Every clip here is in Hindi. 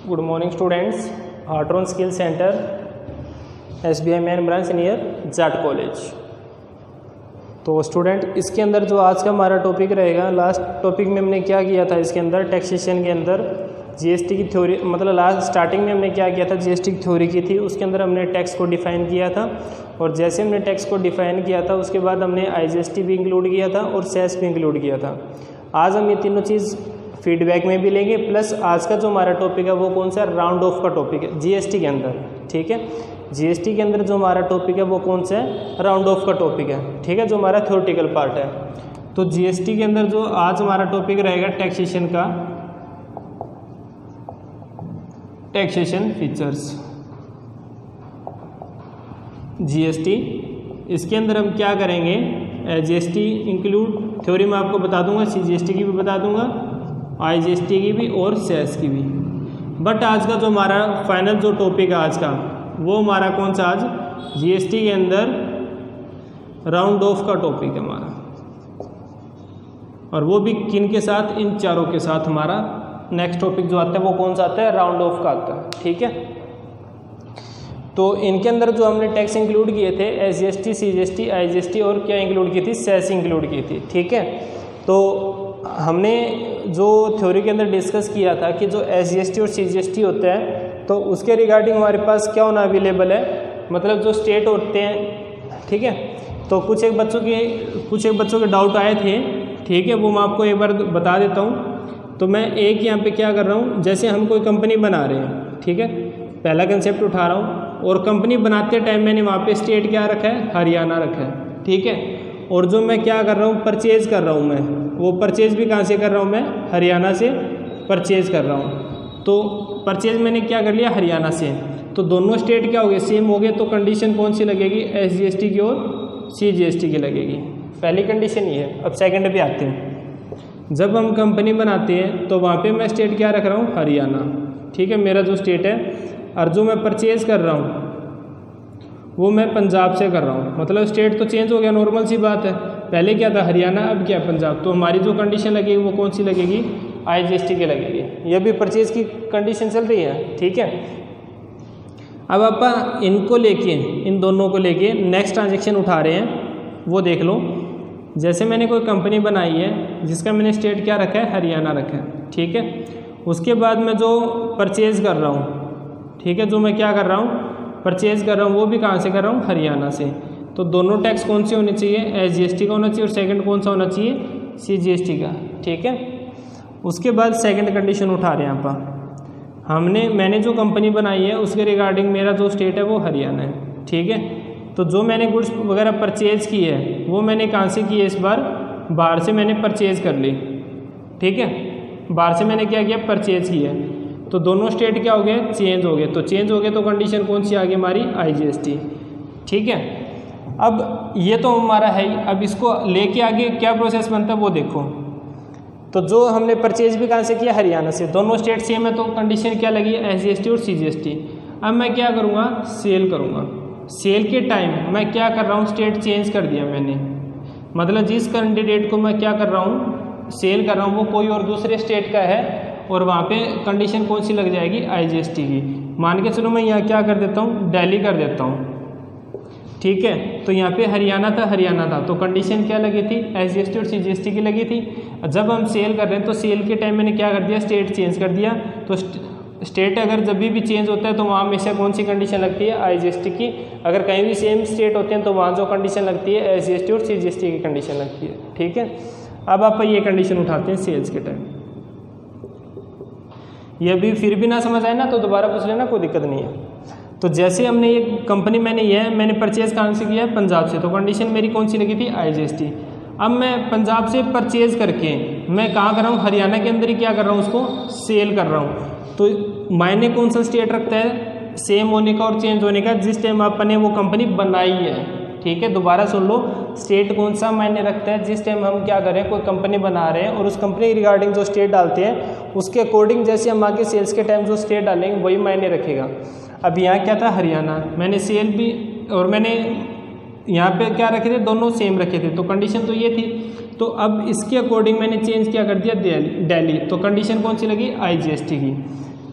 Good morning students. Hartron skill centre SBI main branch near Jat college. तो स्टूडेंट इसके अंदर जो आज का हमारा टॉपिक रहेगा, लास्ट टॉपिक में हमने क्या किया था, इसके अंदर टैक्सेशन के अंदर GST की थ्योरी, मतलब लास्ट स्टार्टिंग में हमने क्या किया था, GST की थ्योरी की थी। उसके अंदर हमने टैक्स को डिफ़ाइन किया था और जैसे हमने टैक्स को डिफ़ाइन किया था उसके बाद हमने IGST भी इंक्लूड किया था और सेस भी इंक्लूड किया था। आज हम ये तीनों चीज़ फीडबैक में भी लेंगे, प्लस आज का जो हमारा टॉपिक है वो कौन सा राउंड ऑफ का टॉपिक है GST के अंदर। ठीक है, GST के अंदर जो हमारा टॉपिक है वो कौन सा है, राउंड ऑफ का टॉपिक है। ठीक है, जो हमारा थ्योरेटिकल पार्ट है। तो GST के अंदर जो आज हमारा टॉपिक रहेगा टैक्सेशन का, टैक्सेशन फीचर्स GST। इसके अंदर हम क्या करेंगे, GST इंक्लूड थ्योरी में आपको बता दूंगा, CGST की भी बता दूंगा, IGST की भी और सेस की भी। बट आज का जो हमारा फाइनल जो टॉपिक है आज का, वो हमारा कौन सा, आज GST के अंदर राउंड ऑफ का टॉपिक है हमारा, और वो भी किन के साथ, इन चारों के साथ हमारा नेक्स्ट टॉपिक जो आता है वो कौन सा आता है, राउंड ऑफ का आता है। ठीक है, तो इनके अंदर जो हमने टैक्स इंक्लूड किए थे SGST, CGST, IGST और क्या इंक्लूड की थी, सेस इंक्लूड की थी। ठीक है, तो हमने जो थ्योरी के अंदर डिस्कस किया था कि जो SGST और CGST होता है तो उसके रिगार्डिंग हमारे पास क्या होना अवेलेबल है, मतलब जो स्टेट होते हैं। ठीक है, तो कुछ एक बच्चों के डाउट आए थे। ठीक है, वो मैं आपको एक बार बता देता हूँ। तो मैं एक यहाँ पे क्या कर रहा हूँ, जैसे हम कोई कंपनी बना रहे हैं, ठीक है, पहला कंसेप्ट उठा रहा हूँ, और कंपनी बनाते टाइम मैंने वहाँ पे स्टेट क्या रखा है, हरियाणा रखा है। ठीक है, और जो मैं क्या कर रहा हूँ, परचेज़ कर रहा हूँ मैं, वो परचेज़ भी कहाँ से कर रहा हूँ, मैं हरियाणा से परचेज़ कर रहा हूँ। तो परचेज़ मैंने क्या कर लिया, हरियाणा से। तो दोनों स्टेट क्या हो गए, सेम हो गए। तो कंडीशन कौन सी लगेगी, SGST की और CGST की लगेगी। पहली कंडीशन ये है। अब सेकंड पे आते हैं। जब हम कंपनी बनाते हैं तो वहाँ पे मैं स्टेट क्या रख रहा हूँ, हरियाणा। ठीक है, मेरा जो स्टेट है, और जो मैं परचेज़ कर रहा हूँ वो मैं पंजाब से कर रहा हूँ। मतलब स्टेट तो चेंज हो गया, नॉर्मल सी बात है। पहले क्या था, हरियाणा, अब क्या पंजाब। तो हमारी जो कंडीशन लगेगी वो कौन सी लगेगी, IGST की लगेगी। ये भी परचेज़ की कंडीशन चल रही है। ठीक है, अब आप इनको लेके, इन दोनों को लेके नेक्स्ट ट्रांजेक्शन उठा रहे हैं, वो देख लो। जैसे मैंने कोई कंपनी बनाई है जिसका मैंने स्टेट क्या रखा है, हरियाणा रखा है। ठीक है, उसके बाद मैं जो परचेज़ कर रहा हूँ, ठीक है, जो मैं क्या कर रहा हूँ, परचेज़ कर रहा हूँ, वो भी कहाँ से कर रहा हूँ, हरियाणा से। तो दोनों टैक्स कौन से होने चाहिए, SGST का होना चाहिए, और सेकंड कौन सा होना चाहिए, CGST का। ठीक है, उसके बाद सेकंड कंडीशन उठा रहे हैं आप, मैंने जो कंपनी बनाई है उसके रिगार्डिंग मेरा जो स्टेट है वो हरियाणा है। ठीक है, तो जो मैंने गुड्स वगैरह परचेज़ की है वो मैंने कहाँ से की है, इस बार बाहर से मैंने परचेज़ कर ली। ठीक है, बाहर से मैंने क्या किया, परचेज़ की है। तो दोनों स्टेट क्या हो गए, चेंज हो गए। तो चेंज हो गए तो कंडीशन कौन सी आ गई, हमारी IGST। ठीक है, अब ये तो हमारा है ही। अब इसको लेके आगे क्या प्रोसेस बनता है वो देखो। तो जो हमने परचेज़ भी कहाँ से किया, हरियाणा से। दोनों स्टेट सेम है तो कंडीशन क्या लगी, SGST और CGST। अब मैं क्या करूँगा, सेल करूँगा। सेल के टाइम मैं क्या कर रहा हूँ, स्टेट चेंज कर दिया मैंने। मतलब जिस कैंडिडेट को मैं क्या कर रहा हूँ, सेल कर रहा हूँ, वो कोई और दूसरे स्टेट का है, और वहाँ पे कंडीशन कौन सी लग जाएगी, IGST की। मान के चलो मैं यहाँ क्या कर देता हूँ, दिल्ली कर देता हूँ। ठीक है, तो यहाँ पे हरियाणा था, तो कंडीशन क्या लगी थी, SGST और CGST की लगी थी। जब हम सेल कर रहे हैं तो सेल के टाइम मैंने क्या कर दिया, स्टेट चेंज कर दिया। तो स्टेट अगर जब भी चेंज होता है तो वहाँ हमेशा कौन सी कंडीशन लगती है, IGST की। अगर कहीं भी सेम स्टेट होते हैं तो वहाँ जो कंडीशन लगती है SGST और CGST की कंडीशन लगती है। ठीक है, अब आप ये कंडीशन उठाते हैं सेल्स के टाइम। ये भी फिर भी ना समझ आए ना तो दोबारा पूछ लेना, कोई दिक्कत नहीं है। तो जैसे हमने ये कंपनी मैंने परचेज़ कहाँ से किया है, पंजाब से। तो कंडीशन मेरी कौन सी लगी थी, IGST। अब मैं पंजाब से परचेज़ करके मैं कहाँ कर रहा हूँ, हरियाणा के अंदर ही क्या कर रहा हूँ, उसको सेल कर रहा हूँ। तो मायने कौन सा स्टेट रखता है, सेम होने का और चेंज होने का, जिस टाइम आपने वो कंपनी बनाई है। ठीक है, दोबारा सुन लो, स्टेट कौन सा मायने रखता है, जिस टाइम हम क्या कर रहे हैं, कोई कंपनी बना रहे हैं और उस कंपनी रिगार्डिंग जो स्टेट डालते हैं उसके अकॉर्डिंग जैसे हम आगे सेल्स के टाइम जो स्टेट डालेंगे वही मायने रखेगा। अब यहाँ क्या था, हरियाणा, मैंने सेल भी और मैंने यहाँ पे क्या रखे थे, दोनों सेम रखे थे। तो कंडीशन तो ये थी तो अब इसके अकॉर्डिंग मैंने चेंज क्या कर दिया दिल्ली, तो कंडीशन कौन सी लगी, IGST की।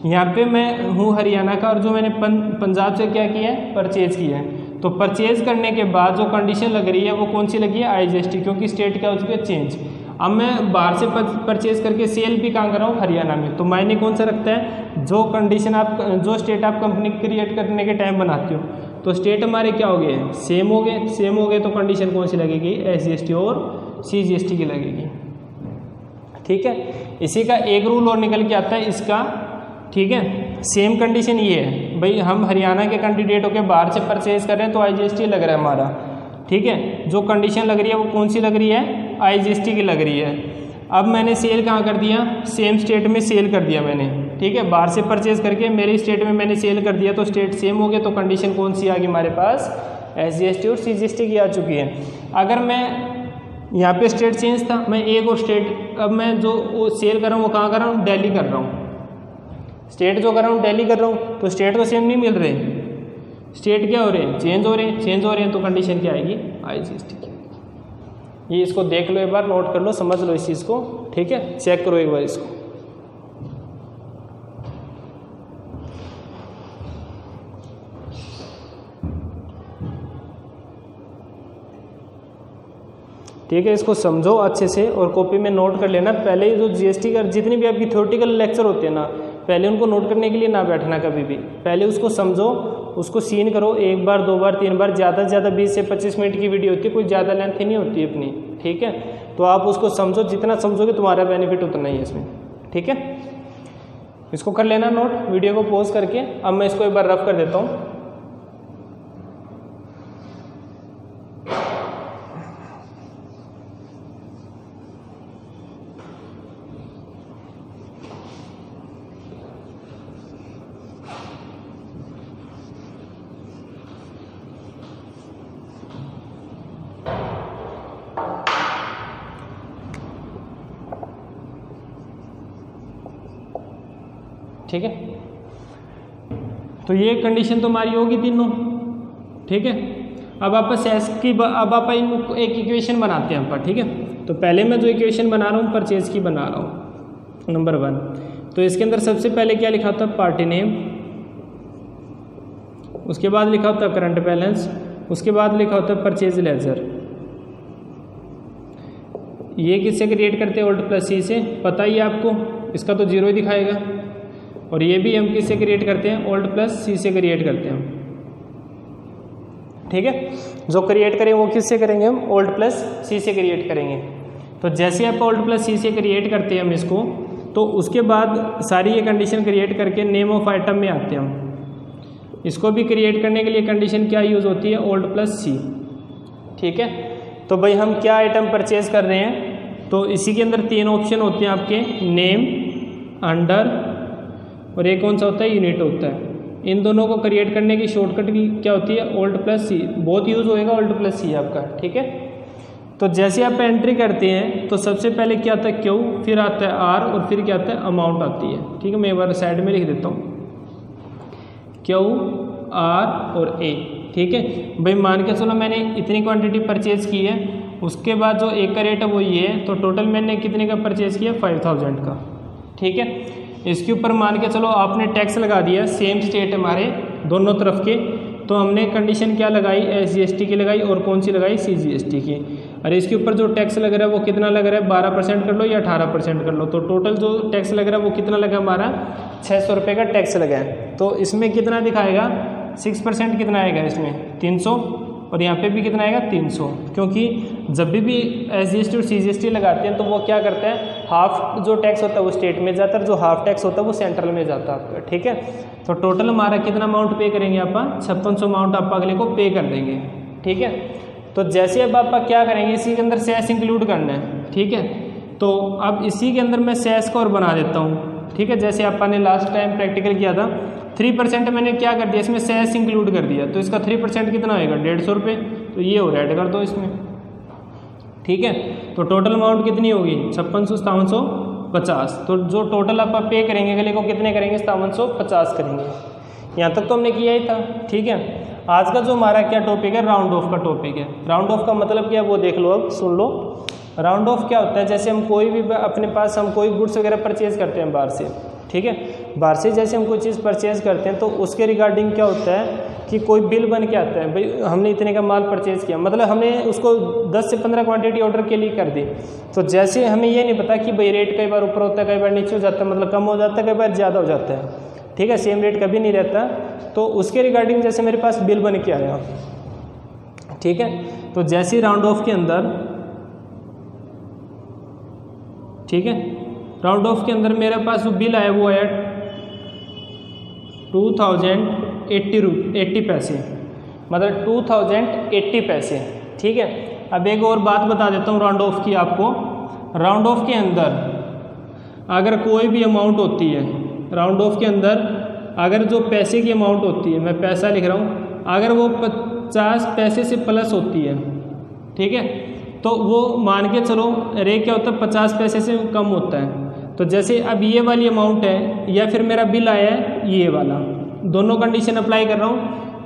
यहाँ पे मैं हूँ हरियाणा का और जो मैंने पंजाब से क्या किया है, परचेज़ किया है, तो परचेज़ करने के बाद जो कंडीशन लग रही है वो कौन सी लगी है, IGST, क्योंकि स्टेट क्या हो चुकी है, चेंज। अब मैं बाहर से परचेज़ करके सेल भी कहाँ कर रहा हूँ, हरियाणा में, तो मायने कौन सा रखता है, जो कंडीशन आप जो स्टेट आप कंपनी क्रिएट करने के टाइम बनाते हो, तो स्टेट हमारे क्या हो गए, सेम हो गए, तो कंडीशन कौन सी लगेगी, SGST और CGST की लगेगी। ठीक है, इसी का एक रूल और निकल के आता है इसका। ठीक है, सेम कंडीशन ये है भाई, हम हरियाणा के कैंडिडेट होकर बाहर से परचेज कर रहे हैं तो IGST लग रहा है हमारा। ठीक है, जो कंडीशन लग रही है वो कौन सी लग रही है, IGST की लग रही है। अब मैंने सेल कहाँ कर दिया, सेम स्टेट में सेल कर दिया मैंने। ठीक है, बाहर से परचेज करके मेरे स्टेट में मैंने सेल कर दिया, तो स्टेट सेम हो गया, तो कंडीशन कौन सी आ गई हमारे पास, SGST और CGST की आ चुकी है। अगर मैं यहाँ पे स्टेट चेंज था, मैं एक और स्टेट, अब मैं जो सेल कर रहा हूँ वो कहाँ कर रहा हूँ, दिल्ली कर रहा हूँ। स्टेट जो कर रहा हूँ दिल्ली कर रहा हूँ, तो स्टेट तो सेम नहीं मिल रहे, स्टेट क्या हो रहे हैं, चेंज हो रहे हैं, तो कंडीशन क्या आएगी, IGST की। ये इसको देख लो एक बार, नोट कर लो, समझ लो इस चीज़ को। ठीक है, चेक करो एक बार इसको। ठीक है, इसको समझो अच्छे से और कॉपी में नोट कर लेना। पहले जो GST का जितनी भी आपकी थ्योरेटिकल लेक्चर होते हैं ना, पहले उनको नोट करने के लिए ना बैठना कभी भी, पहले उसको समझो, उसको सीन करो, एक बार, दो बार, तीन बार, ज़्यादा से ज़्यादा 20 से 25 मिनट की वीडियो होती है, कोई ज़्यादा लेंथ ही नहीं होती है अपनी। ठीक है, तो आप उसको समझो, जितना समझोगे तुम्हारा बेनिफिट उतना ही है इसमें। ठीक है, इसको कर लेना नोट, वीडियो को पॉज करके। अब मैं इसको एक बार रफ कर देता हूँ। ठीक है, तो ये कंडीशन तो हमारी होगी तीनों। ठीक है, अब आप सेस की, अब आप एक इक्वेशन बनाते हैं आप। ठीक है, तो पहले मैं जो इक्वेशन बना रहा हूँ परचेज की बना रहा हूँ, नंबर 1। तो इसके अंदर सबसे पहले क्या लिखा होता है, पार्टी नेम, उसके बाद लिखा होता है करंट बैलेंस, उसके बाद लिखा होता है परचेज लेजर। ये किससे क्रिएट करते हैं, ओल्ड प्लस सी से, पता ही है आपको, इसका तो जीरो ही दिखाएगा। और ये भी हम किससे क्रिएट करते हैं, ओल्ड प्लस सी से क्रिएट करते हैं हम। ठीक है, जो क्रिएट करें वो किससे करेंगे हम, ओल्ड प्लस सी से क्रिएट करेंगे। तो जैसे आप ओल्ड प्लस सी से क्रिएट करते हैं हम इसको, तो उसके बाद सारी ये कंडीशन क्रिएट करके नेम ऑफ आइटम में आते हैं हम। इसको भी क्रिएट करने के लिए कंडीशन क्या यूज़ होती है, ओल्ड प्लस सी। ठीक है, तो भाई हम क्या आइटम परचेज कर रहे हैं, तो इसी के अंदर 3 ऑप्शन होते हैं आपके, नेम, अंडर और एक कौन सा होता है, यूनिट होता है। इन दोनों को क्रिएट करने की शॉर्टकट क्या होती है, ओल्ड प्लस सी, बहुत यूज़ होएगा ओल्ड प्लस सी आपका। ठीक है, तो जैसे आप एंट्री करते हैं तो सबसे पहले क्या आता है, क्यू, फिर आता है आर और फिर क्या आता है, अमाउंट आती है। ठीक है, मैं एक बार साइड में लिख देता हूँ, क्यू, आर और ए। ठीक है भाई, मान के चलो मैंने इतनी क्वांटिटी परचेज की है, उसके बाद जो एक का रेट है वो ये है, तो टोटल मैंने कितने का परचेज किया, 5000 का। ठीक है, इसके ऊपर मान के चलो आपने टैक्स लगा दिया, सेम स्टेट हमारे दोनों तरफ के, तो हमने कंडीशन क्या लगाई, SGST की लगाई और कौन सी लगाई, CGST की। और इसके ऊपर जो टैक्स लग रहा है वो कितना लग रहा है, 12% कर लो या 18% कर लो, तो टोटल जो टैक्स लग रहा है वो कितना लगा हमारा, 600 रुपये का टैक्स लगा है। तो इसमें कितना दिखाएगा, 6% कितना आएगा इसमें, 300, और यहाँ पे भी कितना आएगा, 300। क्योंकि जब भी SGST और CGST लगाते हैं तो वो क्या करते हैं, हाफ जो टैक्स होता है वो स्टेट में जाता है, जो हाफ टैक्स होता है वो सेंट्रल में जाता है आपका। ठीक है, तो टोटल हमारा कितना अमाउंट पे करेंगे, आप 5600 अमाउंट आप अगले को पे कर देंगे। ठीक है, तो जैसे अब आप क्या करेंगे, इसी के अंदर सेस इंक्लूड करना है। ठीक है, तो अब इसी के अंदर मैं सेस को और बना देता हूँ। ठीक है, जैसे आपने लास्ट टाइम प्रैक्टिकल किया था, 3% मैंने क्या कर दिया, इसमें सेस इंक्लूड कर दिया, तो इसका 3% कितना होएगा, 150 रुपये। तो ये और ऐड कर दो इसमें। ठीक है, तो टोटल अमाउंट कितनी होगी, 56,750। तो जो टोटल आप पे करेंगे अगले को कितने करेंगे, 5750 करेंगे। यहाँ तक तो हमने किया ही था। ठीक है, आज का जो हमारा क्या टॉपिक है, राउंड ऑफ का टॉपिक है। राउंड ऑफ का मतलब क्या है वो देख लो, अब सुन लो। राउंड ऑफ क्या होता है, जैसे हम कोई भी अपने पास हम कोई गुड्स वगैरह परचेज़ करते हैं बाहर से, ठीक है, बाहर से जैसे हम कोई चीज़ परचेज़ करते हैं तो उसके रिगार्डिंग क्या होता है कि कोई बिल बन के आता है, भाई हमने इतने का माल परचेज़ किया, मतलब हमने उसको 10 से 15 क्वांटिटी ऑर्डर के लिए कर दी, तो जैसे हमें ये नहीं पता कि भाई रेट कई बार ऊपर होता है, कई बार नीचे हो जाता है, मतलब कम हो जाता है, कई बार ज़्यादा हो जाता है, ठीक है, सेम रेट कभी नहीं रहता। तो उसके रिगार्डिंग जैसे मेरे पास बिल बन के आया, ठीक है, तो जैसे राउंड ऑफ के अंदर, ठीक है, राउंड ऑफ के अंदर मेरे पास जो बिल आया वो आया 2080 पैसे, मतलब 2080 पैसे, ठीक है। अब एक और बात बता देता हूँ राउंड ऑफ की आपको। राउंड ऑफ के अंदर अगर कोई भी अमाउंट होती है, राउंड ऑफ के अंदर अगर जो पैसे की अमाउंट होती है, मैं पैसा लिख रहा हूँ, अगर वो 50 पैसे से प्लस होती है, ठीक है, तो वो मान के चलो रेट क्या होता है 50 पैसे से कम होता है। तो जैसे अब ये वाली अमाउंट है या फिर मेरा बिल आया है ये वाला, दोनों कंडीशन अप्लाई कर रहा हूँ,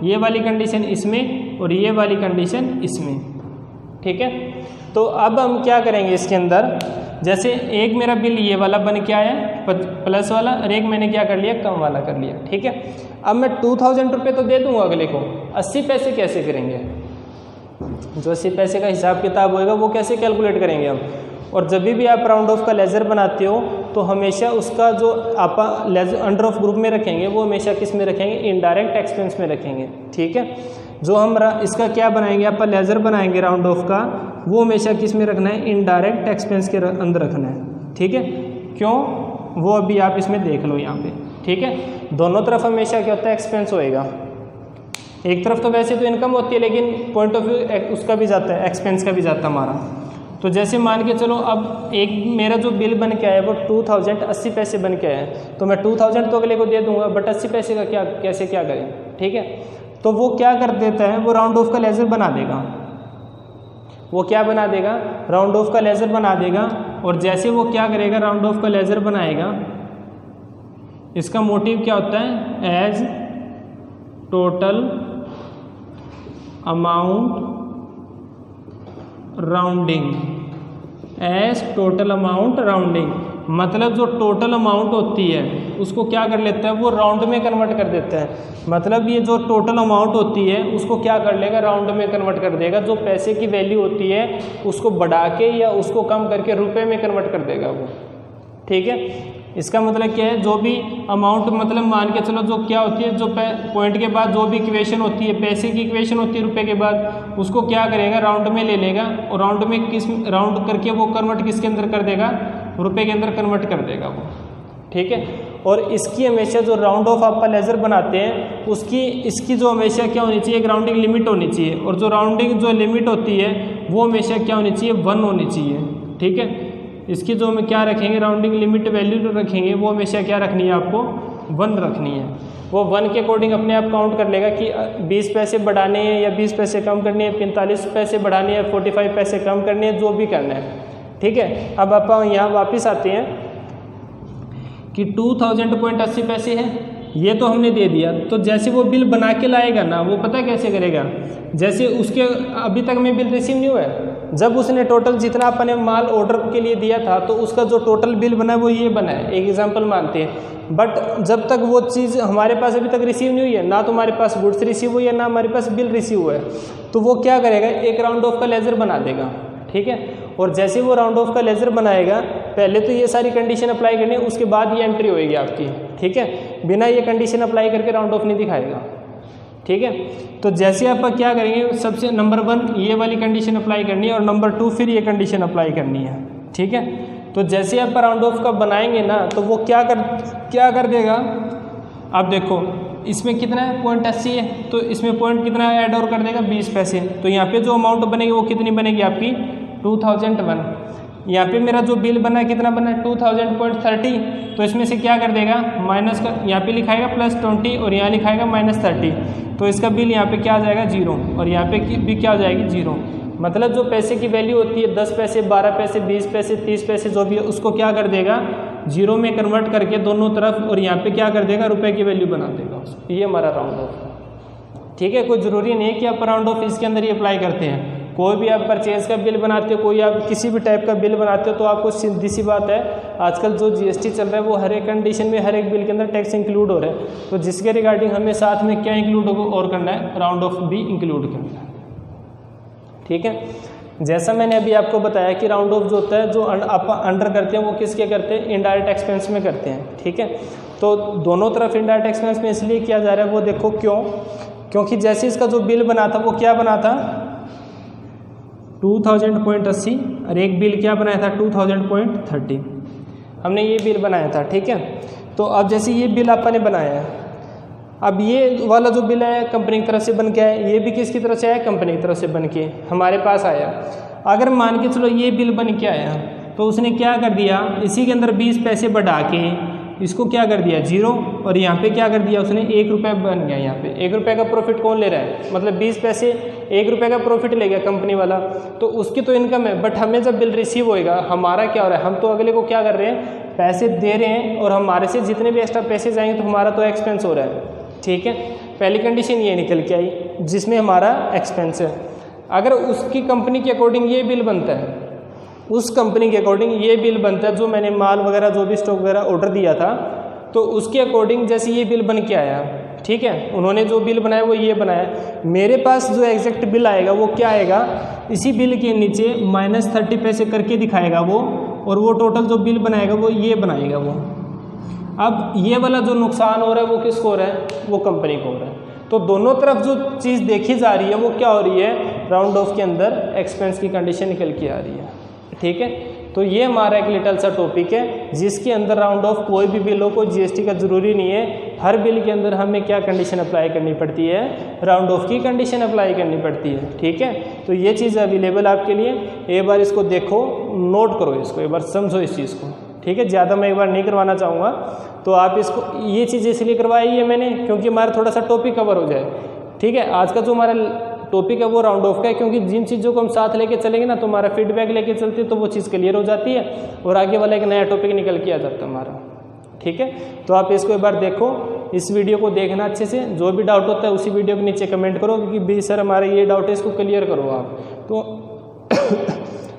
ये वाली कंडीशन इसमें और ये वाली कंडीशन इसमें, ठीक है। तो अब हम क्या करेंगे इसके अंदर, जैसे एक मेरा बिल ये वाला बन के आया प्लस वाला, और एक मैंने क्या कर लिया कम वाला कर लिया, ठीक है। अब मैं 2000 रुपये तो दे दूंगा अगले को, 80 पैसे कैसे करेंगे, जो 80 पैसे का हिसाब किताब होएगा वो कैसे कैलकुलेट करेंगे हम। और जब भी आप राउंड ऑफ का लेजर बनाते हो तो हमेशा उसका जो आप अंडर ऑफ ग्रुप में रखेंगे वो हमेशा किस में रखेंगे, इनडायरेक्ट एक्सपेंस में रखेंगे, ठीक है। जो हम इसका क्या बनाएंगे, आप लेजर बनाएंगे राउंड ऑफ का, वो हमेशा किस में रखना है, इनडायरेक्ट एक्सपेंस के अंदर रखना है, ठीक है। क्यों, वो अभी आप इसमें देख लो यहाँ पे, ठीक है। दोनों तरफ हमेशा क्या होता है, एक्सपेंस होएगा। एक तरफ तो वैसे तो इनकम होती है लेकिन पॉइंट ऑफ व्यू उसका भी जाता है, एक्सपेंस का भी जाता है हमारा। तो जैसे मान के चलो अब एक मेरा जो बिल बन के आया वो 2080 पैसे बन के आया है, तो मैं 2000 तो अगले को दे दूंगा, बट 80 पैसे का क्या कैसे क्या करें, ठीक है। तो वो क्या कर देता है, वो राउंड ऑफ का लेजर बना देगा, वो क्या बना देगा, राउंड ऑफ का लेजर बना देगा। और जैसे वो क्या करेगा, राउंड ऑफ का लेजर बनाएगा, इसका मोटिव क्या होता है, as total amount rounding, as total amount rounding, मतलब जो टोटल अमाउंट होती है उसको क्या कर लेता है, वो राउंड में कन्वर्ट कर देता है। मतलब ये जो टोटल अमाउंट होती है उसको क्या कर लेगा, राउंड में कन्वर्ट कर देगा। जो पैसे की वैल्यू होती है उसको बढ़ा के या उसको कम करके रुपए में कन्वर्ट कर देगा वो, ठीक है। इसका मतलब क्या है, जो भी अमाउंट, मतलब मान के चलो जो क्या होती है, जो पॉइंट के बाद जो भी इक्वेशन होती है, पैसे की इक्वेशन होती है रुपए के बाद, उसको क्या करेगा, राउंड में ले लेगा और राउंड में राउंड करके वो कन्वर्ट किसके अंदर कर देगा, रुपए के अंदर कन्वर्ट कर देगा वो, ठीक है। और इसकी हमेशा जो राउंड ऑफ आप लेजर बनाते हैं उसकी इसकी जो हमेशा क्या होनी चाहिए, एक राउंडिंग लिमिट होनी चाहिए। और जो राउंडिंग जो लिमिट होती है वो हमेशा क्या होनी चाहिए, 1 होनी चाहिए, ठीक है। इसकी जो हम क्या रखेंगे, राउंडिंग लिमिट वैल्यू जो रखेंगे वो हमेशा क्या रखनी है, आपको 1 रखनी है। वो 1 के अकॉर्डिंग अपने आप काउंट कर लेगा कि 20 पैसे बढ़ाने हैं या 20 पैसे कम करने हैं, 45 पैसे बढ़ाने हैं, 45 पैसे कम करने हैं, जो भी करना है, ठीक है। अब आप यहाँ वापस आते हैं कि 2000.80 पैसे है, ये तो हमने दे दिया। तो जैसे वो बिल बना के लाएगा ना, वो पता कैसे करेगा, जैसे उसके अभी तक में बिल रिसीव नहीं हुआ है, जब उसने टोटल जितना अपने माल ऑर्डर के लिए दिया था तो उसका जो टोटल बिल बना है वो ये बना है, एक एग्जांपल मानते हैं। बट जब तक वो चीज़ हमारे पास अभी तक रिसीव नहीं हुई है, ना तो हमारे पास गुड्स रिसीव हुई है ना हमारे पास बिल रिसीव हुआ है, तो वो क्या करेगा, एक राउंड ऑफ का लेजर बना देगा, ठीक है। और जैसे वो राउंड ऑफ का लेजर बनाएगा, पहले तो ये सारी कंडीशन अप्लाई करनी है, उसके बाद ये एंट्री होएगी आपकी, ठीक है। बिना ये कंडीशन अप्लाई करके राउंड ऑफ नहीं दिखाएगा, ठीक है। तो जैसे आप क्या करेंगे, सबसे नंबर 1 ये वाली कंडीशन अप्लाई करनी है और नंबर 2 फिर ये कंडीशन अप्लाई करनी है, ठीक है। तो जैसे आप राउंड ऑफ का बनाएंगे ना, तो वो क्या कर देगा, आप देखो इसमें कितना है, 0.80 है, तो इसमें पॉइंट कितना ऐड और कर देगा, 20 पैसे। तो यहाँ पे जो अमाउंट बनेगी वो कितनी बनेगी आपकी, 2001। यहाँ पे मेरा जो बिल बना है कितना बना है, 2000.30, तो इसमें से क्या कर देगा, माइनस का, यहाँ पे लिखाएगा +20 और यहाँ लिखाएगा -30, तो इसका बिल यहाँ पे क्या आ जाएगा, 0, और यहाँ पे भी क्या हो जाएगी, 0। मतलब जो पैसे की वैल्यू होती है 10 पैसे, 12 पैसे, 20 पैसे, 30 पैसे, जो भी है उसको क्या कर देगा, 0 में कन्वर्ट करके दोनों तरफ, और यहाँ पे क्या कर देगा, रुपए की वैल्यू बना देगा। ये हमारा राउंड ऑफ, ठीक है। कोई ज़रूरी नहीं है कि आप राउंड ऑफ इसके अंदर ही अप्लाई करते हैं, कोई भी आप परचेज का बिल बनाते हो, कोई आप किसी भी टाइप का बिल बनाते हो, तो आपको सीधी सी बात है आजकल जो जीएसटी चल रहा है वो हर एक कंडीशन में हर एक बिल के अंदर टैक्स इंक्लूड हो रहा है। तो जिसके रिगार्डिंग हमें साथ में क्या इंक्लूड और करना है, राउंड ऑफ भी इंक्लूड करना है। ठीक है, जैसा मैंने अभी आपको बताया कि राउंड ऑफ जो होता है, जो आप अंडर करते हैं वो किसके करते हैं, इनडायरेक्ट एक्सपेंस में करते हैं। ठीक है, तो दोनों तरफ इनडायरेक्ट एक्सपेंस में इसलिए किया जा रहा है, वो देखो क्यों, क्योंकि जैसे इसका जो बिल बना था वो क्या बना था 2000.80 और एक बिल क्या बनाया था 2000.30, हमने ये बिल बनाया था। ठीक है, तो अब जैसे ये बिल आपने बनाया है, अब ये वाला जो बिल है कंपनी की तरफ से बन के आया, ये भी किसकी तरफ से आया, कंपनी की तरफ से बन के हमारे पास आया। अगर मान के चलो ये बिल बन के आया, तो उसने क्या कर दिया, इसी के अंदर 20 पैसे बढ़ा के इसको क्या कर दिया 0, और यहाँ पे क्या कर दिया उसने 1 रुपये बन गया। यहाँ पे 1 रुपये का प्रॉफिट कौन ले रहा है, मतलब 20 पैसे 1 रुपये का प्रॉफिट ले गया कंपनी वाला, तो उसकी तो इनकम है। बट हमें जब बिल रिसीव होएगा, हमारा क्या हो रहा है, हम तो अगले को क्या कर रहे हैं, पैसे दे रहे हैं, और हमारे से जितने भी एक्स्ट्रा पैसे जाएंगे तो हमारा तो एक्सपेंस हो रहा है। ठीक है, पहली कंडीशन ये निकल के आई जिसमें हमारा एक्सपेंस है। अगर उसकी कंपनी के अकॉर्डिंग ये बिल बनता है, उस कंपनी के अकॉर्डिंग ये बिल बनता है, जो मैंने माल वगैरह जो भी स्टॉक वगैरह ऑर्डर दिया था, तो उसके अकॉर्डिंग जैसे ये बिल बन के आया, ठीक है, उन्होंने जो बिल बनाया वो ये बनाया, मेरे पास जो एग्जैक्ट बिल आएगा वो क्या आएगा, इसी बिल के नीचे -30 पैसे करके दिखाएगा वो, और वो टोटल जो बिल बनाएगा वो ये बनाएगा वो। अब ये वाला जो नुकसान हो रहा है वो किसको हो रहा है, वो कंपनी को हो रहा है। तो दोनों तरफ जो चीज़ देखी जा रही है वो क्या हो रही है, राउंड ऑफ के अंदर एक्सपेंस की कंडीशन निकल के आ रही है। ठीक है, तो ये हमारा एक लिटल सा टॉपिक है जिसके अंदर राउंड ऑफ कोई भी बिल हो, कोई जीएसटी का ज़रूरी नहीं है, हर बिल के अंदर हमें क्या कंडीशन अप्लाई करनी पड़ती है, राउंड ऑफ की कंडीशन अप्लाई करनी पड़ती है। ठीक है, तो ये चीज़ अवेलेबल आपके लिए, एक बार इसको देखो, नोट करो इसको, एक बार समझो इस चीज़ को। ठीक है, ज़्यादा मैं एक बार नहीं करवाना चाहूँगा, तो आप इसको, ये चीज़ इसलिए करवाई है मैंने क्योंकि हमारा थोड़ा सा टॉपिक कवर हो जाए। ठीक है, आज का जो हमारा टॉपिक है वो राउंड ऑफ का है, क्योंकि जिन चीज़ों को हम साथ लेके चलेंगे ना, तो हमारा फीडबैक लेके चलते तो वो चीज़ क्लियर हो जाती है और आगे वाला एक नया टॉपिक निकल के आ जाता है हमारा। ठीक है, तो आप इसको एक बार देखो, इस वीडियो को देखना अच्छे से, जो भी डाउट होता है उसी वीडियो के नीचे कमेंट करो कि भी सर हमारा ये डाउट है, इसको क्लियर करो आप,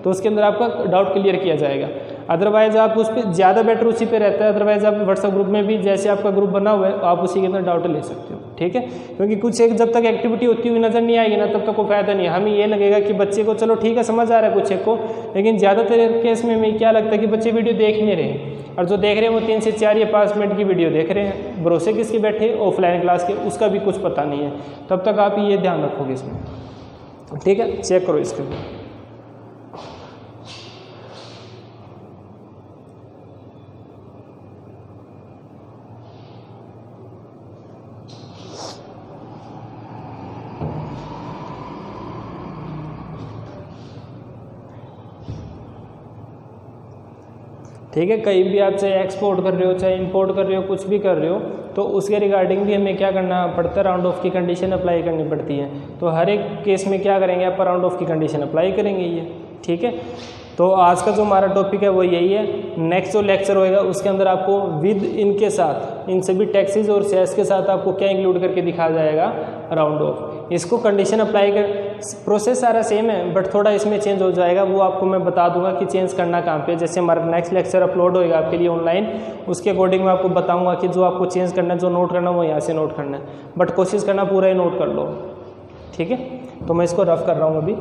तो उसके अंदर आपका डाउट क्लियर किया जाएगा। अदरवाइज आप उस पर ज़्यादा बेटर उसी पे रहता है, अदरवाइज आप व्हाट्सएप ग्रुप में भी, जैसे आपका ग्रुप बना हुआ है, आप उसी के अंदर डाउट ले सकते हो। ठीक है, क्योंकि कुछ एक जब तक एक्टिविटी होती हुई नज़र नहीं आएगी ना, तब तक कोई फ़ायदा नहीं है। हमें ये लगेगा कि बच्चे को चलो ठीक है समझ आ रहा है कुछ एक को, लेकिन ज़्यादातर केस में हमें क्या लगता है कि बच्चे वीडियो देख नहीं रहे, और जो देख रहे हैं वो 3 से 4 या 5 मिनट की वीडियो देख रहे हैं, भरोसे किसके बैठे, ऑफलाइन क्लास के, उसका भी कुछ पता नहीं है। तब तक आप ये ध्यान रखोगे इसमें। ठीक है, चेक करो इसके लिए। ठीक है, कहीं भी आप चाहे एक्सपोर्ट कर रहे हो, चाहे इंपोर्ट कर रहे हो, कुछ भी कर रहे हो, तो उसके रिगार्डिंग भी हमें क्या करना पड़ता है, राउंड ऑफ की कंडीशन अप्लाई करनी पड़ती है। तो हर एक केस में क्या करेंगे, आप राउंड ऑफ की कंडीशन अप्लाई करेंगे ये। ठीक है, तो आज का जो हमारा टॉपिक है वो यही है। नेक्स्ट जो लेक्चर होएगा उसके अंदर आपको विद इनके साथ, इन सभी टैक्सेस और सेस के साथ आपको क्या इंक्लूड करके दिखाया जाएगा, राउंड ऑफ। इसको कंडीशन अप्लाई कर, प्रोसेस सारा सेम है, बट थोड़ा इसमें चेंज हो जाएगा, वो आपको मैं बता दूंगा कि चेंज करना कहाँ पे। जैसे हमारा नेक्स्ट लेक्चर अपलोड होएगा आपके लिए ऑनलाइन, उसके अकॉर्डिंग मैं आपको बताऊंगा कि जो आपको चेंज करना है, जो नोट करना है वो यहाँ से नोट करना है, बट कोशिश करना पूरा ही नोट कर लो। ठीक है, तो मैं इसको रफ कर रहा हूँ अभी।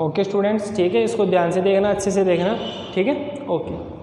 ओके स्टूडेंट्स, ठीक है, इसको ध्यान से देखना, अच्छे से देखना। ठीक है, ओके।